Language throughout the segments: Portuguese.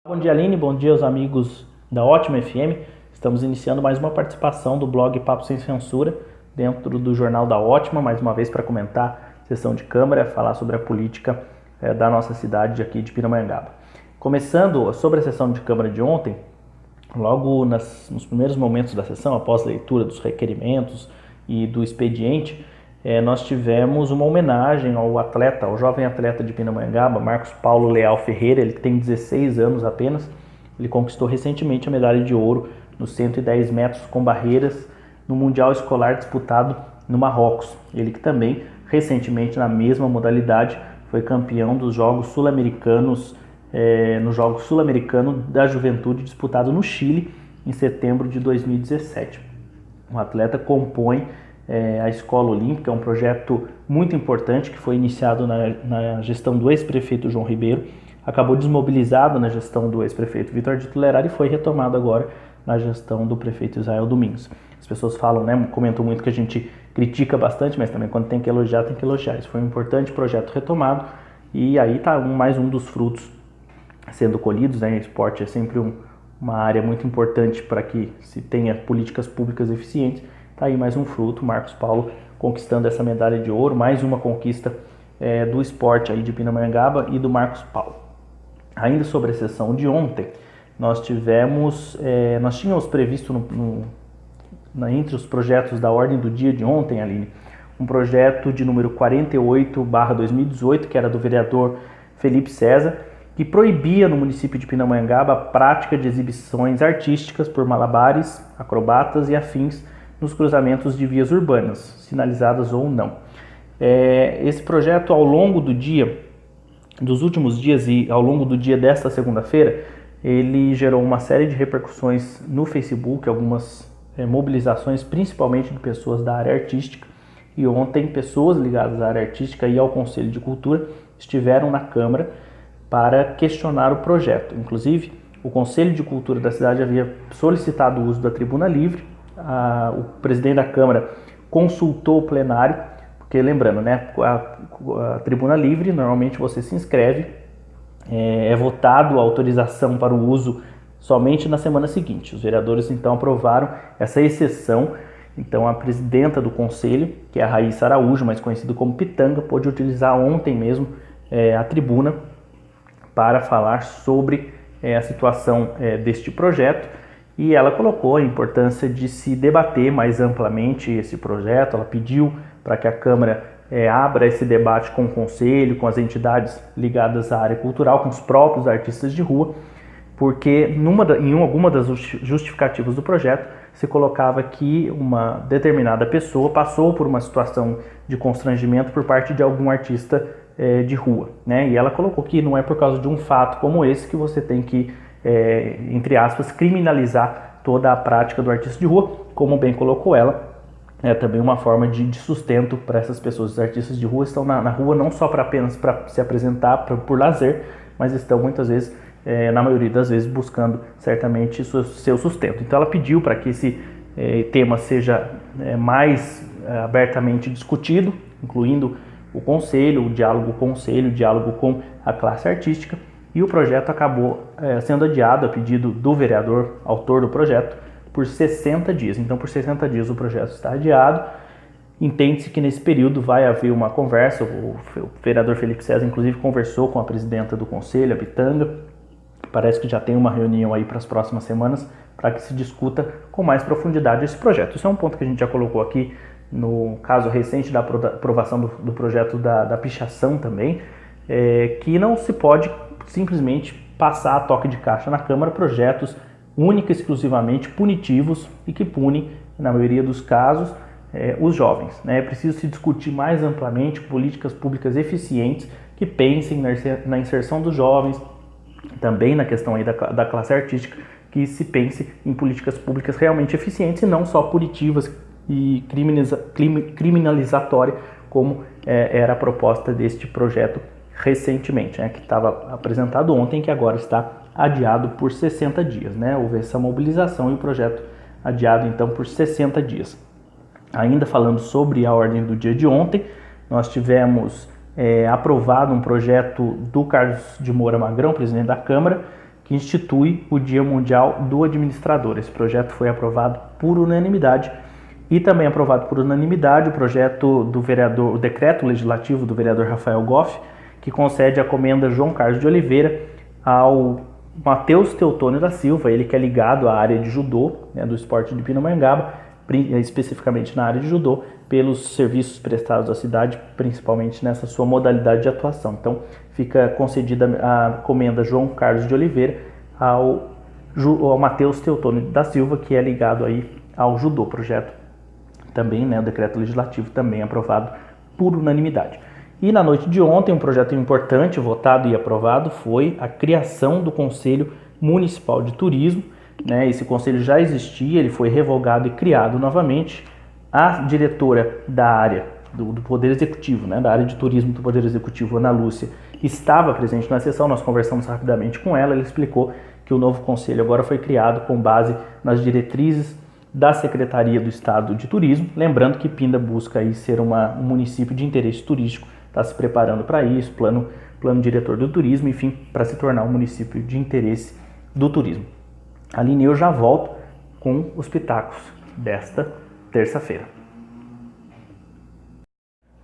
Bom dia, Aline. Bom dia aos amigos da Ótima FM. Estamos iniciando mais uma participação do blog Papo Sem Censura dentro do Jornal da Ótima, mais uma vez para comentar a sessão de Câmara, falar sobre a política da nossa cidade aqui de Pindamonhangaba. Começando sobre a sessão de Câmara de ontem, logo nos primeiros momentos da sessão, após a leitura dos requerimentos e do expediente, nós tivemos uma homenagem ao jovem atleta de Pindamonhangaba, Marcos Paulo Leal Ferreira. Ele tem 16 anos apenas. Ele conquistou recentemente a medalha de ouro nos 110 metros com barreiras no Mundial Escolar disputado no Marrocos. Ele que também, recentemente, na mesma modalidade, foi campeão dos Jogos Sul-Americanos, no Jogo Sul-Americano da Juventude disputado no Chile em setembro de 2017. O atleta compõe a Escola Olímpica, é um projeto muito importante que foi iniciado na gestão do ex-prefeito João Ribeiro, acabou desmobilizado na gestão do ex-prefeito Vitor de Tolerari e foi retomado agora na gestão do prefeito Israel Domingos. As pessoas falam, comentam muito que a gente critica bastante, mas também quando tem que elogiar, tem que elogiar. Isso foi um importante projeto retomado e aí está mais um dos frutos sendo colhidos. O esporte é sempre uma área muito importante para que se tenha políticas públicas eficientes. Está aí mais um fruto, Marcos Paulo conquistando essa medalha de ouro, mais uma conquista do esporte aí de Pindamonhangaba e do Marcos Paulo. Ainda sobre a sessão de ontem, nós tínhamos previsto entre os projetos da ordem do dia de ontem, Aline, um projeto de número 48/2018, que era do vereador Felipe César, que proibia no município de Pindamonhangaba a prática de exibições artísticas por malabares, acrobatas e afins nos cruzamentos de vias urbanas, sinalizadas ou não. Esse projeto, ao longo dos últimos dias e ao longo do dia desta segunda-feira, ele gerou uma série de repercussões no Facebook, algumas mobilizações, principalmente de pessoas da área artística. E ontem, pessoas ligadas à área artística e ao Conselho de Cultura estiveram na Câmara para questionar o projeto. Inclusive, o Conselho de Cultura da cidade havia solicitado o uso da tribuna livre. O presidente da Câmara consultou o plenário, porque lembrando, a tribuna livre, normalmente você se inscreve, é votado a autorização para o uso somente na semana seguinte. Os vereadores então aprovaram essa exceção. Então a presidenta do conselho, que é a Raíssa Araújo, mais conhecida como Pitanga, pôde utilizar ontem mesmo a tribuna para falar sobre a situação deste projeto. E ela colocou a importância de se debater mais amplamente esse projeto. Ela pediu para que a Câmara abra esse debate com o Conselho, com as entidades ligadas à área cultural, com os próprios artistas de rua, porque em alguma das justificativas do projeto se colocava que uma determinada pessoa passou por uma situação de constrangimento por parte de algum artista de rua, E ela colocou que não é por causa de um fato como esse que você tem que entre aspas, criminalizar toda a prática do artista de rua, como bem colocou ela. É também uma forma de sustento para essas pessoas. Os artistas de rua estão na rua não só apenas para se apresentar por lazer, mas estão muitas vezes, na maioria das vezes, buscando certamente seu sustento. Então ela pediu para que esse tema seja mais abertamente discutido, incluindo o conselho, o diálogo com o conselho, o diálogo com a classe artística. E o projeto acabou sendo adiado a pedido do vereador, autor do projeto, por 60 dias. Então, por 60 dias o projeto está adiado. Entende-se que nesse período vai haver uma conversa. O vereador Felipe César, inclusive, conversou com a presidenta do conselho, a Pitanga. Parece que já tem uma reunião aí para as próximas semanas para que se discuta com mais profundidade esse projeto. Isso é um ponto que a gente já colocou aqui no caso recente da aprovação do projeto da pichação também, que não se pode simplesmente passar a toque de caixa na Câmara projetos única e exclusivamente punitivos e que punem, na maioria dos casos, os jovens. É preciso se discutir mais amplamente políticas públicas eficientes que pensem na inserção dos jovens, também na questão aí da classe artística, que se pense em políticas públicas realmente eficientes e não só punitivas e criminalizatórias, como era a proposta deste projeto recentemente, que estava apresentado ontem, que agora está adiado por 60 dias. Houve essa mobilização e o projeto adiado então por 60 dias. Ainda falando sobre a ordem do dia de ontem, nós tivemos aprovado um projeto do Carlos de Moura Magrão, presidente da Câmara, que institui o Dia Mundial do Administrador. Esse projeto foi aprovado por unanimidade e também aprovado por unanimidade o projeto do vereador, o decreto legislativo do vereador Rafael Goff, que concede a comenda João Carlos de Oliveira ao Matheus Teotônio da Silva, ele que é ligado à área de judô, né, do esporte de Pindamonhangaba, especificamente na área de judô, pelos serviços prestados à cidade, principalmente nessa sua modalidade de atuação. Então, fica concedida a comenda João Carlos de Oliveira ao Matheus Teotônio da Silva, que é ligado aí ao judô. Projeto também, né, o decreto legislativo também aprovado por unanimidade. E na noite de ontem, um projeto importante, votado e aprovado, foi a criação do Conselho Municipal de Turismo, né? Esse conselho já existia, ele foi revogado e criado novamente. A diretora da área do Poder Executivo, né, da área de turismo do Poder Executivo, Ana Lúcia, estava presente na sessão, nós conversamos rapidamente com ela, ela explicou que o novo conselho agora foi criado com base nas diretrizes da Secretaria do Estado de Turismo, lembrando que Pinda busca aí ser um município de interesse turístico, está se preparando para isso, plano diretor do turismo, enfim, para se tornar um município de interesse do turismo. Aline, eu já volto com os pitacos desta terça-feira.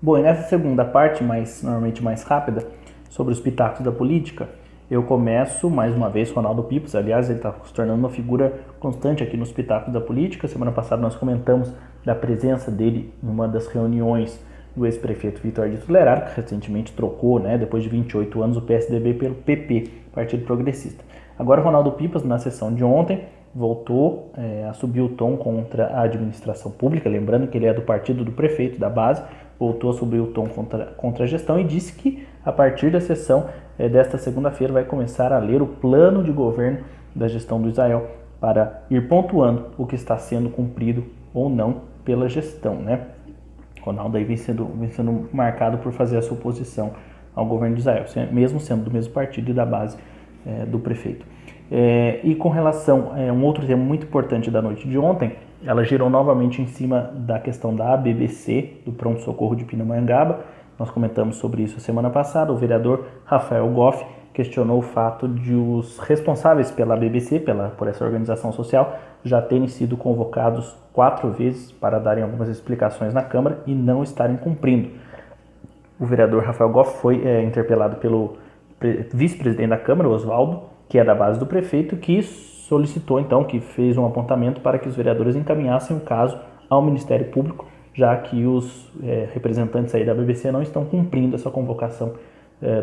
Bom, e nessa segunda parte, normalmente mais rápida, sobre os pitacos da política, eu começo mais uma vez com o Ronaldo Pipas. Aliás, ele está se tornando uma figura constante aqui nos pitacos da política. Semana passada nós comentamos da presença dele em uma das reuniões do ex-prefeito Vitor Ardito Leraro, que recentemente trocou, né, depois de 28 anos, o PSDB pelo PP, Partido Progressista. Agora o Ronaldo Pipas, na sessão de ontem, voltou a subir o tom contra a administração pública, lembrando que ele é do partido do prefeito, da base, voltou a subir o tom contra a gestão e disse que a partir da sessão desta segunda-feira vai começar a ler o plano de governo da gestão do Israel para ir pontuando o que está sendo cumprido ou não pela gestão, né? Ronaldo aí vem sendo marcado por fazer essa oposição ao governo de Israel, mesmo sendo do mesmo partido e da base do prefeito. E com relação a um outro tema muito importante da noite de ontem, ela girou novamente em cima da questão da ABBC, do pronto-socorro de Pindamonhangaba. Nós comentamos sobre isso a semana passada. O vereador Rafael Goff questionou o fato de os responsáveis pela ABBC, por essa organização social, já terem sido convocados 4 vezes para darem algumas explicações na Câmara e não estarem cumprindo. O vereador Rafael Goff foi interpelado pelo vice-presidente da Câmara, Oswaldo, que é da base do prefeito, que solicitou então, que fez um apontamento para que os vereadores encaminhassem o caso ao Ministério Público, já que os representantes aí da BBC não estão cumprindo essa convocação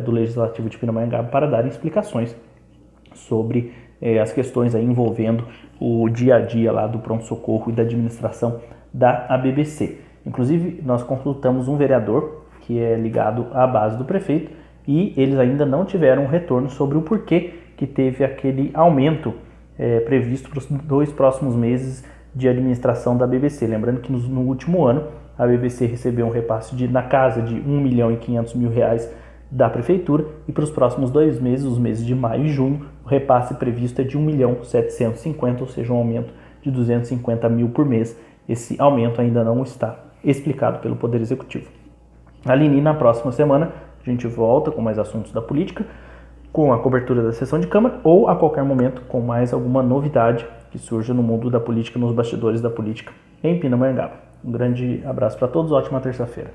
do Legislativo de Pindamonhangaba para darem explicações sobre as questões aí envolvendo o dia a dia lá do pronto-socorro e da administração da ABBC. Inclusive, nós consultamos um vereador que é ligado à base do prefeito e eles ainda não tiveram um retorno sobre o porquê que teve aquele aumento previsto para os 2 próximos meses de administração da BBC. Lembrando que no último ano a BBC recebeu um repasse na casa de R$1.500.000 da prefeitura e para os próximos 2 meses, os meses de maio e junho, o repasse previsto é de R$1.750.000, ou seja, um aumento de R$250.000 por mês. Esse aumento ainda não está explicado pelo Poder Executivo. Aline, na próxima semana a gente volta com mais assuntos da política, com a cobertura da sessão de Câmara ou a qualquer momento com mais alguma novidade que surja no mundo da política, nos bastidores da política em Pindamonhangaba. Um grande abraço para todos, ótima terça-feira.